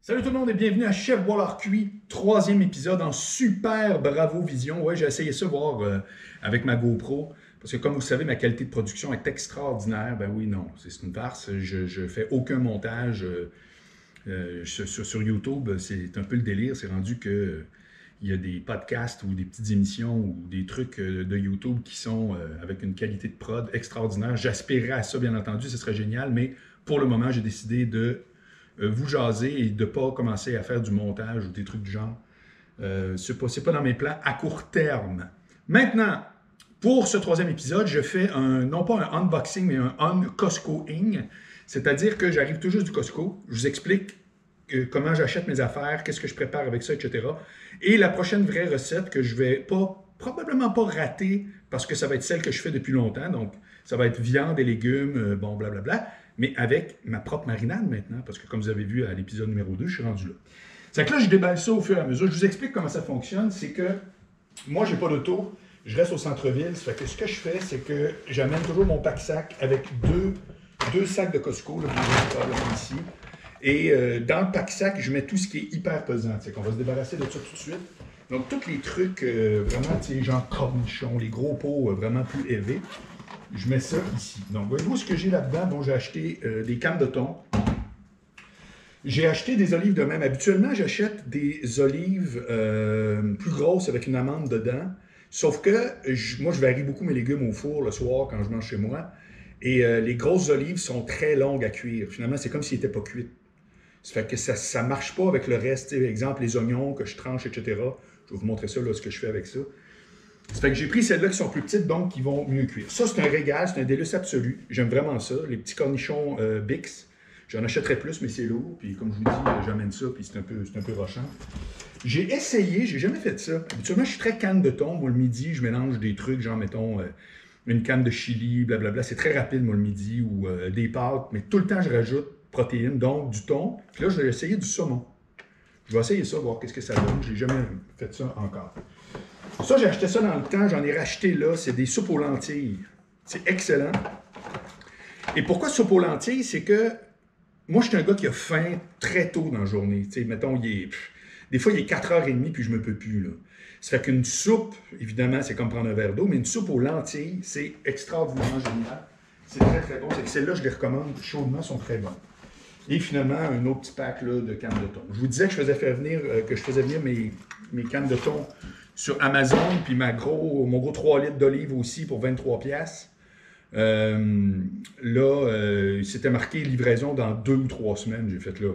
Salut tout le monde et bienvenue à Chef Boilard Cuit, troisième épisode en super bravo vision. Ouais, j'ai essayé ça voir avec ma GoPro, parce que comme vous savez, ma qualité de production est extraordinaire. Ben oui, non, c'est une farce. Je fais aucun montage sur YouTube. C'est un peu le délire. C'est rendu que il y a des podcasts ou des petites émissions ou des trucs de YouTube qui sont avec une qualité de prod extraordinaire. J'aspirerais à ça, bien entendu, ce serait génial, mais pour le moment, j'ai décidé de vous jaser et de ne pas commencer à faire du montage ou des trucs du genre. C'est pas dans mes plans à court terme. Maintenant, pour ce troisième épisode, je fais non pas un unboxing, mais un un-Costco-ing. C'est-à-dire que j'arrive tout juste du Costco, je vous explique comment j'achète mes affaires, qu'est-ce que je prépare avec ça, etc. Et la prochaine vraie recette que je vais probablement pas rater, parce que ça va être celle que je fais depuis longtemps, donc ça va être viande et légumes, bon, blablabla, mais avec ma propre marinade maintenant, parce que comme vous avez vu à l'épisode numéro 2, je suis rendu là. C'est que là, je déballe ça au fur et à mesure. Je vous explique comment ça fonctionne. C'est que moi, j'ai pas d'auto, je reste au centre-ville. Ça fait que ce que je fais, c'est que j'amène toujours mon pack-sac avec deux sacs de Costco, là, ici. Et dans le pack-sac, je mets tout ce qui est hyper pesant. C'est qu'on va se débarrasser de ça tout de suite. Donc, tous les trucs vraiment, tu sais, genre cornichons, les gros pots vraiment plus élevés, je mets ça ici. Donc, voyez-vous ce que j'ai là-dedans? Bon, j'ai acheté des cannes de thon. J'ai acheté des olives de même. Habituellement, j'achète des olives plus grosses avec une amande dedans. Sauf que moi, je varie beaucoup mes légumes au four le soir quand je mange chez moi. Et les grosses olives sont très longues à cuire. Finalement, c'est comme s'ils n'étaient pas cuites. Ça fait que ça ne marche pas avec le reste. Par exemple, les oignons que je tranche, etc. Je vais vous montrer ça, là, ce que je fais avec ça. Ça fait que j'ai pris celles-là qui sont plus petites, donc qui vont mieux cuire. Ça, c'est un régal, c'est un délice absolu. J'aime vraiment ça. Les petits cornichons Bix. J'en achèterais plus, mais c'est lourd. Puis comme je vous dis, j'amène ça, puis c'est un peu rochant. J'ai essayé, j'ai jamais fait ça. Habituellement, je suis très canne de thon. Moi, le midi, je mélange des trucs, genre, mettons, une canne de chili, blablabla. C'est très rapide, moi, le midi, ou des pâtes. Mais tout le temps, je rajoute protéines, donc du thon. Puis là, je vais essayer du saumon. Je vais essayer ça, voir qu'est-ce que ça donne. J'ai jamais fait ça encore. Ça, j'ai acheté ça dans le temps. J'en ai racheté là. C'est des soupes aux lentilles. C'est excellent. Et pourquoi soupe aux lentilles? C'est que moi, je suis un gars qui a faim très tôt dans la journée. Tu sais, mettons, des fois, il est 4h30 puis je me peux plus, là. Ça fait qu'une soupe, évidemment, c'est comme prendre un verre d'eau, mais une soupe aux lentilles, c'est extraordinairement génial. C'est très, très bon. C'est que celles-là, je les recommande chaudement, sont très bonnes. Et finalement, un autre petit pack là, de cannes de thon. Je vous disais que je faisais venir mes cannes de thon sur Amazon, puis mon gros 3 litres d'olive aussi pour 23$. C'était marqué livraison dans 2 ou 3 semaines. J'ai fait là,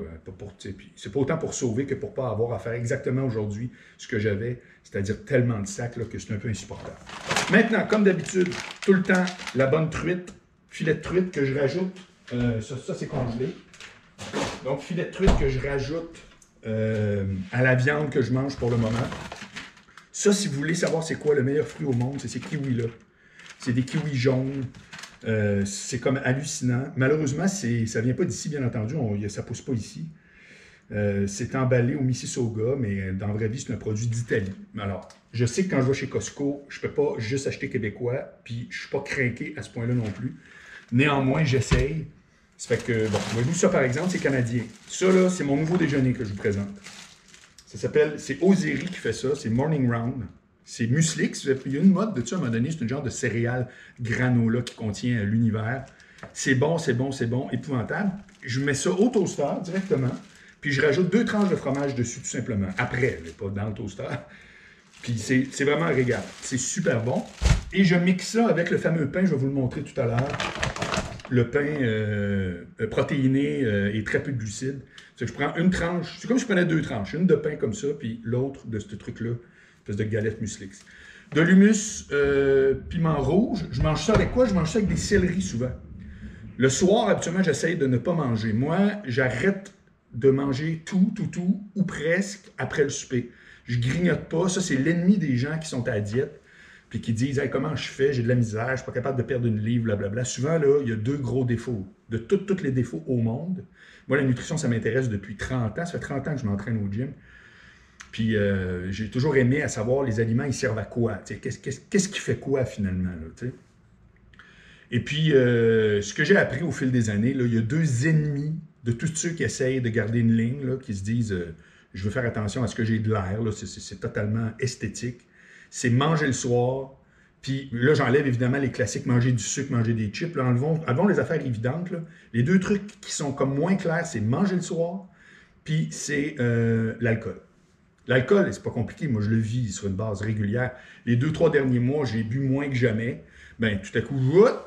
c'est pas autant pour sauver que pour pas avoir à faire exactement aujourd'hui ce que j'avais, c'est-à-dire tellement de sacs là, que c'est un peu insupportable. Maintenant, comme d'habitude, tout le temps, la bonne truite, filet de truite que je rajoute, ça c'est congelé. Donc, filet de truite que je rajoute à la viande que je mange pour le moment. Ça, si vous voulez savoir c'est quoi le meilleur fruit au monde, c'est ces kiwis-là. C'est des kiwis jaunes. C'est comme hallucinant. Malheureusement, ça ne vient pas d'ici, bien entendu. Ça ne pousse pas ici. C'est emballé au Mississauga, mais dans la vraie vie, c'est un produit d'Italie. Alors, je sais que quand je vais chez Costco, je ne peux pas juste acheter québécois, puis je ne suis pas craqué à ce point-là non plus. Néanmoins, j'essaye. Ça fait que, bon, voyez-vous, ça par exemple, c'est canadien. Ça, là, c'est mon nouveau déjeuner que je vous présente. C'est Osery qui fait ça, c'est Morning Round. C'est Muslix. Il y a une mode de ça à un moment donné, c'est une genre de céréale granola qui contient l'univers. C'est bon, épouvantable. Je mets ça au toaster directement, puis je rajoute 2 tranches de fromage dessus tout simplement. Après, pas dans le toaster. Puis c'est vraiment un régal. C'est super bon. Et je mixe ça avec le fameux pain, je vais vous le montrer tout à l'heure. Le pain protéiné et très peu de glucides. C'est que je prends une tranche, c'est comme si je prenais 2 tranches, une de pain comme ça, puis l'autre de ce truc-là, espèce de galette muslix. De l'humus, piment rouge, je mange ça avec quoi? Je mange ça avec des céleris souvent. Le soir, habituellement, j'essaye de ne pas manger. Moi, j'arrête de manger tout, ou presque, après le souper. Je grignote pas, ça c'est l'ennemi des gens qui sont à la diète. Puis qui disent hey, « comment je fais, j'ai de la misère, je ne suis pas capable de perdre une livre, blablabla ». Souvent, là, il y a 2 gros défauts. De tous les défauts au monde. Moi, la nutrition, ça m'intéresse depuis 30 ans. Ça fait 30 ans que je m'entraîne au gym. Puis j'ai toujours aimé à savoir les aliments, ils servent à quoi? Qu'est-ce qui fait quoi, finalement? Là, et puis, ce que j'ai appris au fil des années, là, il y a 2 ennemis de tous ceux qui essayent de garder une ligne, là, qui se disent je veux faire attention à ce que j'ai de l'air, c'est totalement esthétique. C'est manger le soir, puis là, j'enlève évidemment les classiques, manger du sucre, manger des chips. Là, enlevons les affaires évidentes. Là. Les deux trucs qui sont comme moins clairs, c'est manger le soir, puis c'est l'alcool. L'alcool, c'est pas compliqué, moi je le vis sur une base régulière. Les 2-3 derniers mois, j'ai bu moins que jamais. Ben tout à coup,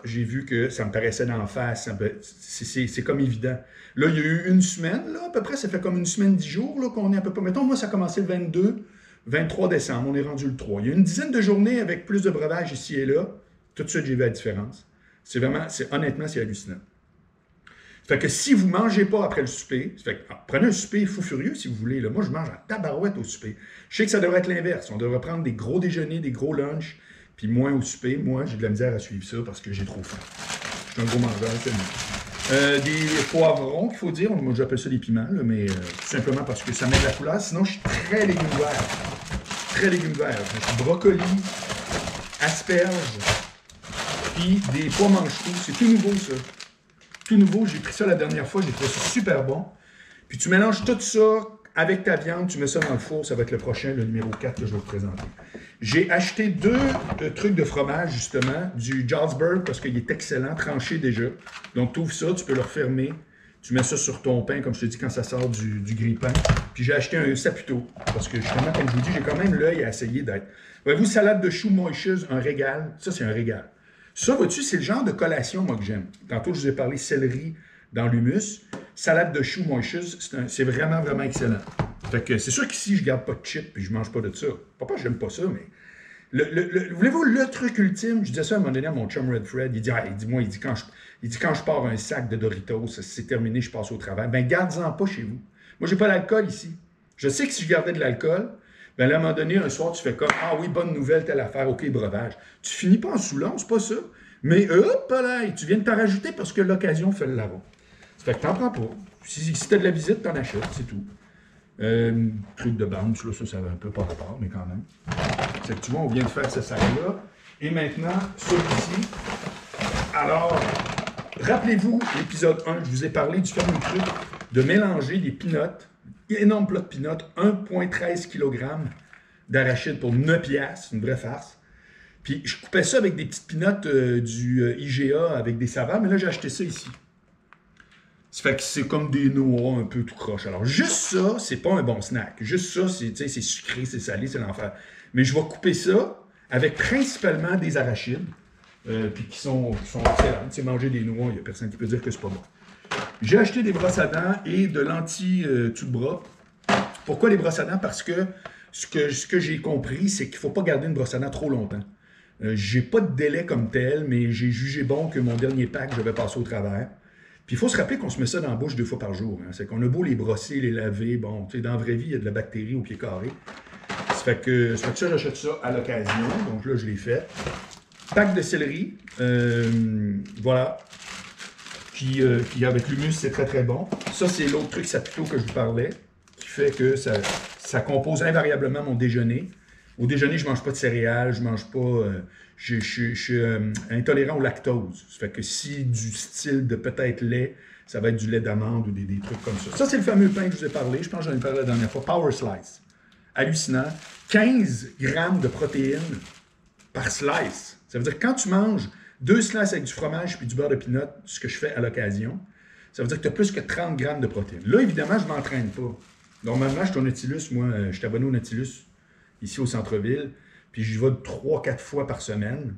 j'ai vu que ça me paraissait d'en face. C'est comme évident. Là, il y a eu une semaine, là, à peu près, ça fait comme une semaine, 10 jours là, qu'on est à peu près. Mettons, moi, ça a commencé le 23 décembre, on est rendu le 3. Il y a une dizaine de journées avec plus de breuvages ici et là. Tout de suite, j'ai vu la différence. Honnêtement, c'est hallucinant. Fait que si vous ne mangez pas après le souper, prenez un souper fou furieux si vous voulez. Là. Moi, je mange en tabarouette au souper. Je sais que ça devrait être l'inverse. On devrait prendre des gros déjeuners, des gros lunchs, puis moins au souper. Moi, j'ai de la misère à suivre ça parce que j'ai trop faim. Je suis un gros mangeur, c'est mieux. Des poivrons, qu'il faut dire. Moi, j'appelle ça des piments, là, mais tout simplement parce que ça met de la couleur. Sinon, je suis très légumes verts. Très légumes verts. Brocoli, asperges, puis des pois mange-tout. C'est tout nouveau, ça. Tout nouveau, j'ai pris ça la dernière fois, j'ai trouvé ça super bon. Puis tu mélanges tout ça avec ta viande, tu mets ça dans le four, ça va être le prochain, le numéro 4 que je vais vous présenter. J'ai acheté 2 trucs de fromage, justement, du Jarlsberg, parce qu'il est excellent, tranché déjà. Donc tu ouvres ça, tu peux le refermer, tu mets ça sur ton pain, comme je te dis, quand ça sort du grille-pain. Puis j'ai acheté un Saputo, parce que justement, comme je vous dis, j'ai quand même l'œil à essayer d'être... Voyez-vous, salade de choux mocheuse, un régal, ça c'est un régal. Ça, vois-tu, c'est le genre de collation, moi, que j'aime. Tantôt, je vous ai parlé céleri dans l'humus. Salade de choux mocheuse, c'est vraiment, vraiment excellent. Fait que c'est sûr qu'ici, je garde pas de chips et je mange pas de ça. Pas que j'aime pas ça, mais... Voulez-vous le truc ultime? Je disais ça à un moment donné à mon chum Red Fred. Il dit, quand je pars un sac de Doritos, c'est terminé, je passe au travail. Ben, garde-en pas chez vous. Moi, j'ai pas d'alcool ici. Je sais que si je gardais de l'alcool, ben là, à un moment donné, un soir, tu fais comme « Ah oui, bonne nouvelle, telle affaire, OK, breuvage. » Tu finis pas en saoulant, c'est pas ça. Mais hop là, tu viens de t'en rajouter parce que l'occasion fait le larron. Ça fait que t'en prends pas. Si t'as de la visite, t'en achètes, c'est tout. Truc de bande, ça va un peu par rapport, mais quand même. C'est que tu vois, on vient de faire ce sac-là. Et maintenant, celui-ci. Alors, rappelez-vous, l'épisode 1, je vous ai parlé du fameux truc de mélanger des peanuts, énorme plat de peanuts, 1,13 kg d'arachide pour 9 piastres, une vraie farce. Puis je coupais ça avec des petites peanuts du IGA avec des saveurs, mais là j'ai acheté ça ici. Ça fait que c'est comme des noix un peu tout croche. Alors juste ça, c'est pas un bon snack. Juste ça, c'est sucré, c'est salé, c'est l'enfer. Mais je vais couper ça avec principalement des arachides, puis qui sont excellentes. C'est manger des noix, il n'y a personne qui peut dire que c'est pas bon. J'ai acheté des brosses à dents et de l'anti-tout-de-bras. Pourquoi les brosses à dents? Parce que ce que j'ai compris, c'est qu'il ne faut pas garder une brosse à dents trop longtemps. J'ai pas de délai comme tel, mais j'ai jugé bon que mon dernier pack, je vais passer au travers. Puis il faut se rappeler qu'on se met ça dans la bouche 2 fois par jour. Hein. C'est qu'on a beau les brosser, les laver. Bon, tu sais, dans la vraie vie, il y a de la bactérie au pied carré. Ça fait que ça, j'achète ça à l'occasion. Donc là, je l'ai fait. Pack de céleri. Voilà. Qui avec l'humus, c'est très très bon. Ça, c'est l'autre truc Saputo que je vous parlais, qui fait que ça compose invariablement mon déjeuner. Au déjeuner, je ne mange pas de céréales, je mange pas... je suis intolérant au lactose. Ça fait que si du style de peut-être lait, ça va être du lait d'amande ou des trucs comme ça. Ça, c'est le fameux pain que je vous ai parlé. Je pense que j'en ai parlé la dernière fois. Power Slice. Hallucinant. 15 grammes de protéines par slice. Ça veut dire que quand tu manges 2 slices avec du fromage puis du beurre de pinot, ce que je fais à l'occasion, ça veut dire que tu as plus que 30 grammes de protéines. Là, évidemment, je ne m'entraîne pas. Normalement, je suis au Nautilus. Moi, je suis abonné au Nautilus ici au centre-ville, puis j'y vais 3-4 fois par semaine.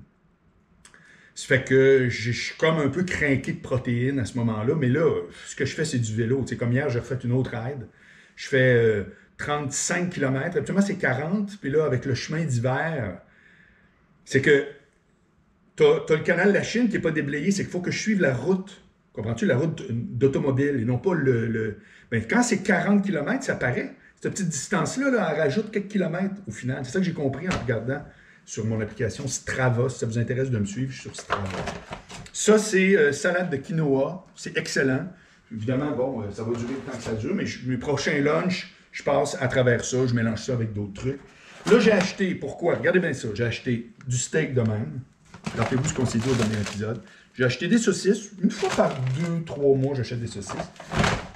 Ça fait que je suis comme un peu crinqué de protéines à ce moment-là, mais là, ce que je fais, c'est du vélo. Tu sais, comme hier, j'ai refait une autre ride. Je fais 35 km. Habituellement, c'est 40, puis là, avec le chemin d'hiver, c'est que tu as le canal de la Chine qui n'est pas déblayé, c'est qu'il faut que je suive la route. Comprends-tu? La route d'automobile, et non pas Ben, quand c'est 40 km, ça paraît. Cette petite distance-là, là, elle rajoute quelques kilomètres au final. C'est ça que j'ai compris en regardant sur mon application Strava. Si ça vous intéresse de me suivre, je suis sur Strava. Ça, c'est salade de quinoa. C'est excellent. Évidemment, bon, ça va durer le temps que ça dure, mais mes prochains lunchs, je passe à travers ça. Je mélange ça avec d'autres trucs. Là, j'ai acheté, pourquoi? Regardez bien ça. J'ai acheté du steak de même. Rappelez-vous ce qu'on s'est dit au dernier épisode. J'ai acheté des saucisses. Une fois par 2-3 mois, j'achète des saucisses.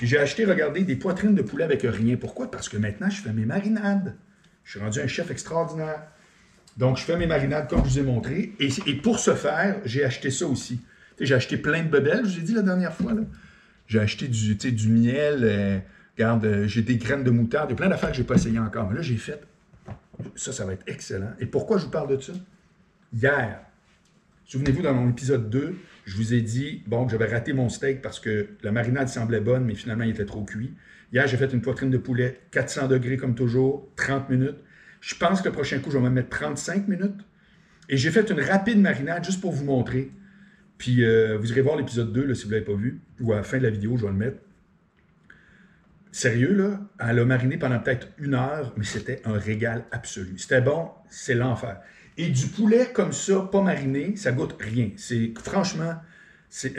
Puis j'ai acheté, regardez, des poitrines de poulet avec rien. Pourquoi? Parce que maintenant, je fais mes marinades. Je suis rendu un chef extraordinaire. Donc, je fais mes marinades comme je vous ai montré. Et pour ce faire, j'ai acheté ça aussi. J'ai acheté plein de bebelles, je vous ai dit la dernière fois. J'ai acheté du miel. Regarde, j'ai des graines de moutarde. Il y a plein d'affaires que je n'ai pas essayé encore. Mais là, j'ai fait. Ça va être excellent. Et pourquoi je vous parle de ça? Hier, souvenez-vous, dans mon épisode 2, je vous ai dit bon, que j'avais raté mon steak parce que la marinade semblait bonne, mais finalement, il était trop cuit. Hier, j'ai fait une poitrine de poulet, 400 degrés comme toujours, 30 minutes. Je pense que le prochain coup, je vais me mettre 35 minutes. Et j'ai fait une rapide marinade juste pour vous montrer. Puis, vous irez voir l'épisode 2, là, si vous ne l'avez pas vu, ou à la fin de la vidéo, je vais le mettre. Sérieux, là, elle a mariné pendant peut-être 1 heure, mais c'était un régal absolu. C'était bon, c'est l'enfer. Et du poulet comme ça, pas mariné, ça goûte rien. Franchement,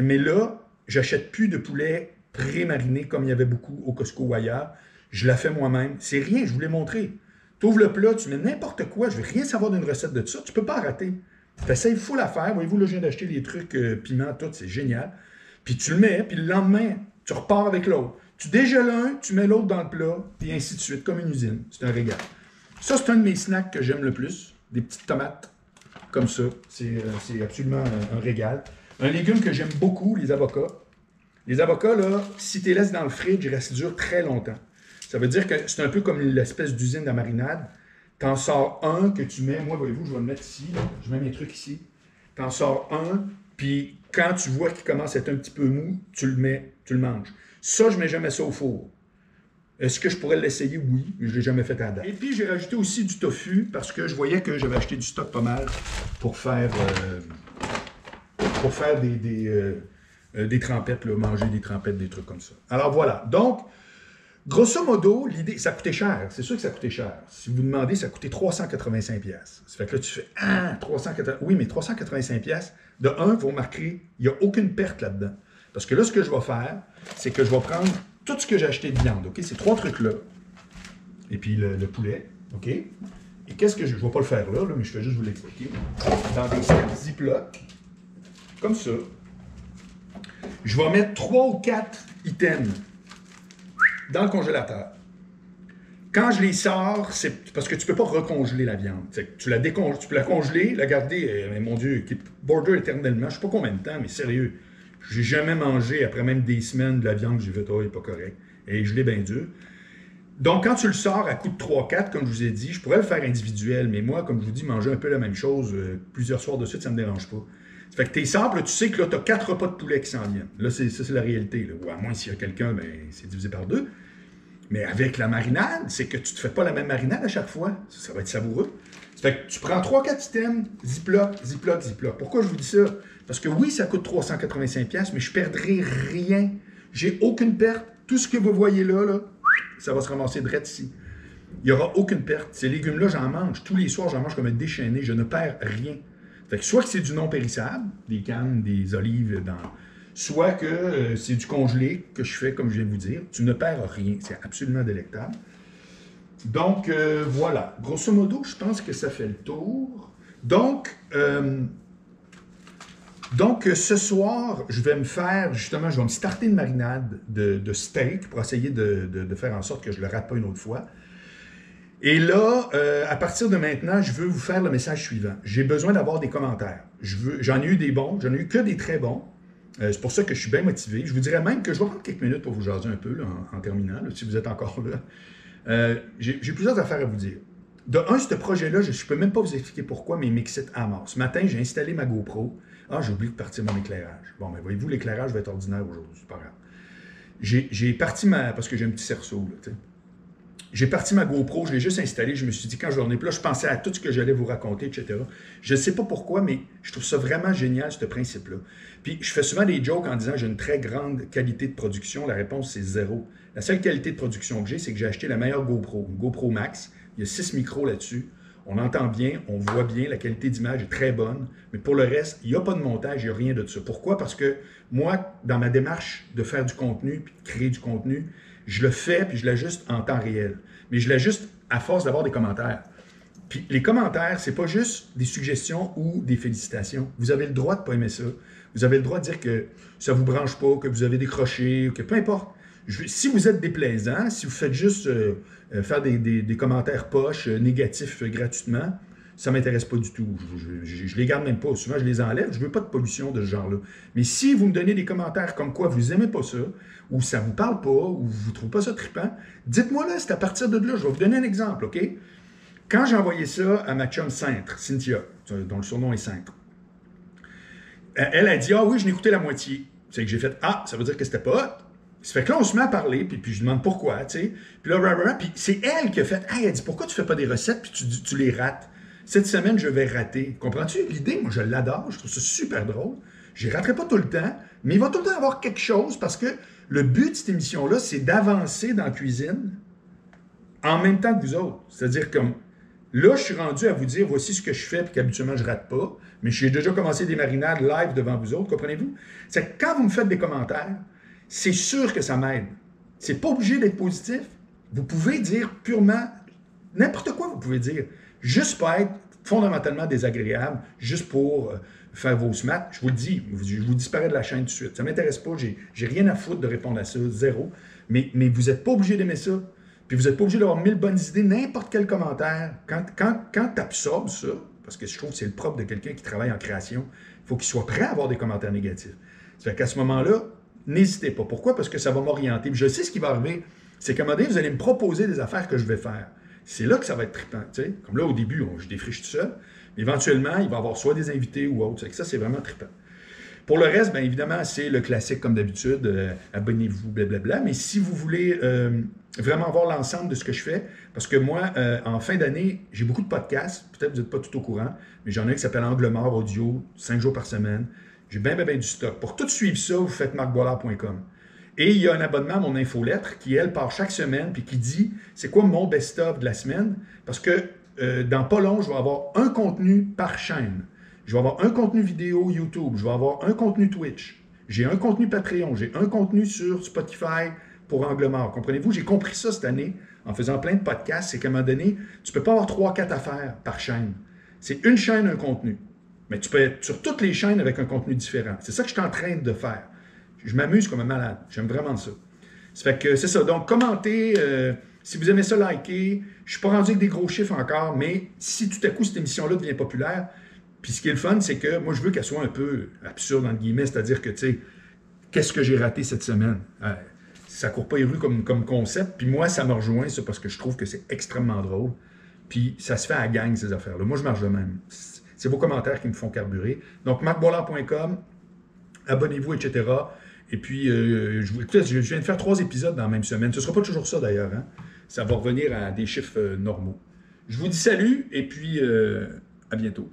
mais là, j'achète plus de poulet pré-mariné comme il y avait beaucoup au Costco ou ailleurs. Je la fais moi-même. C'est rien, je vous l'ai montré. Tu ouvres le plat, tu mets n'importe quoi, je ne veux rien savoir d'une recette de ça, tu ne peux pas rater. Tu essaies full à faire. Voyez-vous, là, je viens d'acheter les trucs piment, tout, c'est génial. Puis tu le mets, puis le lendemain, tu repars avec l'autre. Tu dégèles un, tu mets l'autre dans le plat, puis ainsi de suite, comme une usine. C'est un régal. Ça, c'est un de mes snacks que j'aime le plus. Des petites tomates, comme ça. C'est absolument un régal. Un légume que j'aime beaucoup, les avocats. Les avocats, là, si tu les laisses dans le fridge, ils restent durs très longtemps. Ça veut dire que c'est un peu comme l'espèce d'usine de marinade. Tu en sors un que tu mets, moi, voyez-vous, je vais le mettre ici, là. Je mets mes trucs ici. Tu en sors un, puis quand tu vois qu'il commence à être un petit peu mou, tu le mets, tu le manges. Ça, je ne mets jamais ça au four. Est-ce que je pourrais l'essayer? Oui, mais je ne l'ai jamais fait à date. Et puis, j'ai rajouté aussi du tofu parce que je voyais que j'avais acheté du stock pas mal pour faire des trempettes, là, manger des trempettes, des trucs comme ça. Alors voilà. Donc, grosso modo, l'idée, ça coûtait cher. C'est sûr que ça coûtait cher. Si vous demandez, ça coûtait 385$. Ça fait que là, tu fais, 380$. Oui, mais 385$, de un, vous remarquerez, il n'y a aucune perte là-dedans. Parce que là, ce que je vais faire, c'est que je vais prendre tout ce que j'ai acheté de viande, OK? Ces 3 trucs-là. Et puis le poulet, OK? Et qu'est-ce que je ne vais pas le faire là, mais je vais juste vous l'expliquer. Dans des sacs Ziploc, comme ça, je vais mettre 3 ou 4 items dans le congélateur. Quand je les sors, c'est parce que tu ne peux pas recongeler la viande. Tu peux la congeler, la garder, mais mon Dieu, qui border éternellement. Je ne sais pas combien de temps, mais sérieux. Je n'ai jamais mangé, après même des semaines, de la viande que j'ai fait, oh, il n'est pas correct. Et je l'ai bien dur. Donc, quand tu le sors à coup de 3-4, comme je vous ai dit, je pourrais le faire individuel, mais moi, comme je vous dis, manger un peu la même chose plusieurs soirs de suite, ça ne me dérange pas. Ça fait que tes samples, tu sais que là, tu as 4 repas de poulet qui s'en viennent. Là, ça, c'est la réalité. Là. Ou à moins s'il y a quelqu'un, ben, c'est divisé par 2. Mais avec la marinade, c'est que tu ne te fais pas la même marinade à chaque fois. Ça va être savoureux. Ça fait que tu prends 3-4 items, Ziploc, Ziploc, Ziploc. Pourquoi je vous dis ça? Parce que oui, ça coûte 385$, mais je ne perdrai rien. J'ai aucune perte. Tout ce que vous voyez là, ça va se ramasser direct ici. Il n'y aura aucune perte. Ces légumes-là, j'en mange. Tous les soirs, j'en mange comme un déchaîné. Je ne perds rien. Fait que soit que c'est du non périssable, des cannes, des olives, soit que c'est du congelé que je fais, comme je viens de vous dire. Tu ne perds rien. C'est absolument délectable. Donc, voilà. Grosso modo, je pense que ça fait le tour. Donc, ce soir, je vais me starter une marinade de steak pour essayer de faire en sorte que je ne le rate pas une autre fois. Et là, à partir de maintenant, je veux vous faire le message suivant. J'ai besoin d'avoir des commentaires. J'en ai eu des bons, j'en ai eu que des très bons. C'est pour ça que je suis bien motivé. Je vous dirais même que je vais prendre quelques minutes pour vous jaser un peu là, en terminant, là, si vous êtes encore là. J'ai plusieurs affaires à vous dire. De un, ce projet-là, je ne peux même pas vous expliquer pourquoi, mais il m'excite à mort. Ce matin, j'ai installé ma GoPro. Ah, j'ai oublié de partir mon éclairage. Bon, mais voyez-vous, l'éclairage va être ordinaire aujourd'hui, c'est pas grave. J'ai parti parce que j'ai un petit cerceau, là, tu sais. J'ai parti ma GoPro, je l'ai juste installée, je me suis dit, quand je vais venir, là, je pensais à tout ce que j'allais vous raconter, etc. Je ne sais pas pourquoi, mais je trouve ça vraiment génial, ce principe-là. Puis, je fais souvent des jokes en disant, j'ai une très grande qualité de production. La réponse, c'est 0. La seule qualité de production que j'ai, c'est que j'ai acheté la meilleure GoPro, une GoPro Max. Il y a 6 micros là-dessus. On entend bien, on voit bien, la qualité d'image est très bonne. Mais pour le reste, il n'y a pas de montage, il n'y a rien de ça. Pourquoi? Parce que moi, dans ma démarche de faire du contenu, puis de créer du contenu, je le fais, puis je l'ajuste en temps réel. Mais je l'ajuste à force d'avoir des commentaires. Puis les commentaires, c'est pas juste des suggestions ou des félicitations. Vous avez le droit de ne pas aimer ça. Vous avez le droit de dire que ça ne vous branche pas, que vous avez décroché, ou que peu importe. Si vous êtes déplaisant, si vous faites juste faire des commentaires poches, négatifs gratuitement, ça ne m'intéresse pas du tout. Je les garde même pas. Souvent, je les enlève. Je ne veux pas de pollution de ce genre-là. Mais si vous me donnez des commentaires comme quoi vous n'aimez pas ça, ou ça ne vous parle pas, ou vous ne trouvez pas ça trippant, dites-moi là, c'est à partir de là. Je vais vous donner un exemple, OK? Quand j'ai envoyé ça à ma chum Cintre, Cynthia, dont le surnom est Cintre, elle a dit « Ah oui, je n'ai écouté la moitié. » C'est que j'ai fait « Ah, ça veut dire que c'était pas hot. » Ça fait que là, on se met à parler, puis je demande pourquoi, tu sais. Puis là, puis c'est elle qui a fait « Ah, elle dit, pourquoi tu fais pas des recettes, puis tu les rates? Cette semaine, je vais rater. » Comprends-tu? L'idée, moi, je l'adore, je trouve ça super drôle. Je ne raterai pas tout le temps, mais il va tout le temps avoir quelque chose, parce que le but de cette émission-là, c'est d'avancer dans la cuisine en même temps que vous autres. C'est-à-dire comme, là, je suis rendu à vous dire, voici ce que je fais, puis qu'habituellement, je ne rate pas, mais j'ai déjà commencé des marinades live devant vous autres, comprenez-vous? C'est que quand vous me faites des commentaires, c'est sûr que ça m'aide. C'est pas obligé d'être positif. Vous pouvez dire purement n'importe quoi, vous pouvez dire. Juste pas être fondamentalement désagréable, juste pour faire vos smats. Je vous le dis, je vous disparais de la chaîne tout de suite. Ça ne m'intéresse pas, j'ai rien à foutre de répondre à ça, zéro. Mais vous n'êtes pas obligé d'aimer ça. Puis vous n'êtes pas obligé d'avoir 1000 bonnes idées, n'importe quel commentaire. Quand tu absorbes ça, parce que je trouve que c'est le propre de quelqu'un qui travaille en création, il faut qu'il soit prêt à avoir des commentaires négatifs. Ça fait qu'à ce moment-là, n'hésitez pas. Pourquoi? Parce que ça va m'orienter. Puis je sais ce qui va arriver. C'est qu'à un moment donné, vous allez me proposer des affaires que je vais faire. C'est là que ça va être trippant. T'sais. Comme là, au début, je défriche tout seul. Éventuellement, il va y avoir soit des invités ou autre. Ça, c'est vraiment trippant. Pour le reste, bien évidemment, c'est le classique comme d'habitude. Abonnez-vous, blablabla. Mais si vous voulez vraiment voir l'ensemble de ce que je fais, parce que moi, en fin d'année, j'ai beaucoup de podcasts. Peut-être que vous n'êtes pas tout au courant, mais j'en ai un qui s'appelle Angle mort audio, 5 jours par semaine. J'ai bien du stock. Pour tout suivre ça, vous faites marcboilard.com. Et il y a un abonnement à mon infolettre qui, elle, part chaque semaine puis qui dit c'est quoi mon best-of de la semaine. Parce que dans pas long, je vais avoir un contenu par chaîne. Je vais avoir un contenu vidéo YouTube. Je vais avoir un contenu Twitch. J'ai un contenu Patreon. J'ai un contenu sur Spotify pour Angle mort. Comprenez-vous? J'ai compris ça cette année en faisant plein de podcasts. C'est qu'à un moment donné, tu ne peux pas avoir 3-4 affaires par chaîne. C'est une chaîne, un contenu. Mais tu peux être sur toutes les chaînes avec un contenu différent. C'est ça que je suis en train de faire. Je m'amuse comme un malade. J'aime vraiment ça. Ça fait que c'est ça. Donc, commentez. Si vous aimez ça, likez. Je ne suis pas rendu avec des gros chiffres encore, mais si tout à coup cette émission-là devient populaire, puis ce qui est le fun, c'est que moi, je veux qu'elle soit un peu absurde, entre guillemets, c'est-à-dire que, tu sais, qu'est-ce que j'ai raté cette semaine? Ça ne court pas les rues comme concept. Puis moi, ça me rejoint, ça, parce que je trouve que c'est extrêmement drôle. Puis ça se fait à la gang, ces affaires-là. Moi, je marche de même. C'est vos commentaires qui me font carburer. Donc, marcboilard.com, abonnez-vous, etc. Et puis, écoutez, je viens de faire 3 épisodes dans la même semaine. Ce ne sera pas toujours ça, d'ailleurs. Hein? Ça va revenir à des chiffres normaux. Je vous dis salut et puis à bientôt.